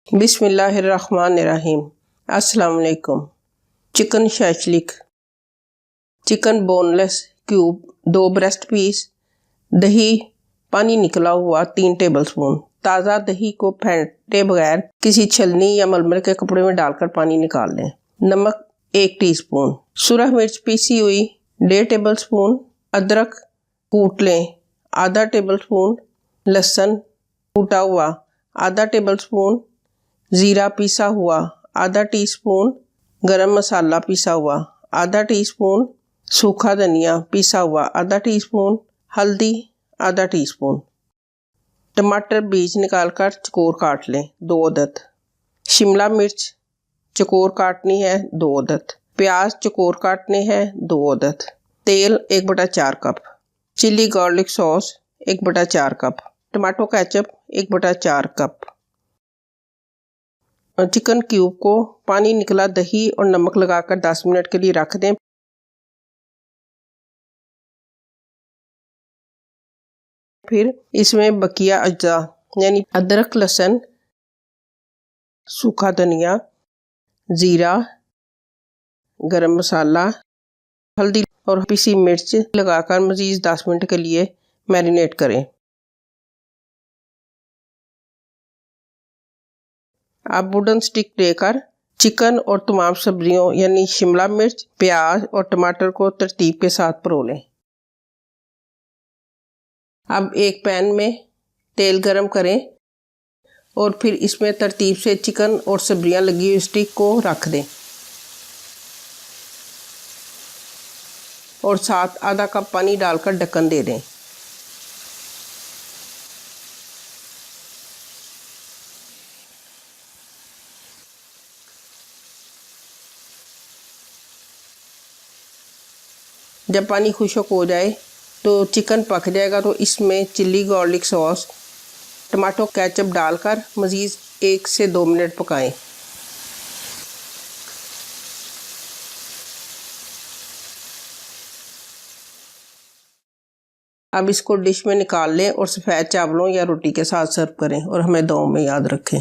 बिस्मिल्लाहिर्रहमानिर्रहीम। अस्सलाम वालेकुम। Chicken shashlik, chicken boneless cube 2 breast piece, दही पानी निकला हुआ 3 टेबलस्पून। ताज़ा दही को फेंटे बगैर किसी छलनी या मलमल के कपड़े में डालकर पानी निकाल लें। नमक 1 टीस्पून, सुरख मिर्च पीसी हुई 1.5 टेबलस्पून, अदरक कूट लें आधा टेबलस्पून, लहसुन कूटा हुआ आधा टेबलस्पून, ज़ीरा पीसा हुआ आधा टीस्पून, गरम मसाला पीसा हुआ आधा टीस्पून, सूखा धनिया पीसा हुआ आधा टीस्पून, हल्दी आधा टीस्पून। टमाटर बीज निकालकर चकोर काट लें 2 अदद। शिमला मिर्च चकोर काटनी है 2 अदद। प्याज चकोर काटने हैं 2 अदद। तेल 1/4 cup. Chilli garlic sauce 1/4 cup. Tomato ketchup 1/4 cup. Chicken cube को पानी निकला दही और नमक लगाकर 10 मिनट के लिए रख दें। फिर इसमें बकिया अज्जा यानी अदरक, लहसुन, सूखा धनिया, ज़ीरा, गरम मसाला, हल्दी और पीसी मिर्च लगाकर मज़ीद 10 मिनट के लिए मैरिनेट करें। अब वुडन स्टिक लेकर चिकन और तमाम सब्जियों यानी शिमला मिर्च, प्याज और टमाटर को तरतीब के साथ परो लें। अब एक पैन में तेल गरम करें और फिर इसमें तरतीब से चिकन और सब्जियां लगी हुई स्टिक को रख दें और साथ आधा कप पानी डालकर ढक्कन दे दें। जब पानी खुश्क हो जाए तो चिकन पक जाएगा, तो इसमें chilli garlic sauce, tomato ketchup डालकर मज़ीद 1 से 2 मिनट पकाएं। अब इसको डिश में निकाल लें और सफ़ेद चावलों या रोटी के साथ सर्व करें और हमें दुआओं में याद रखें।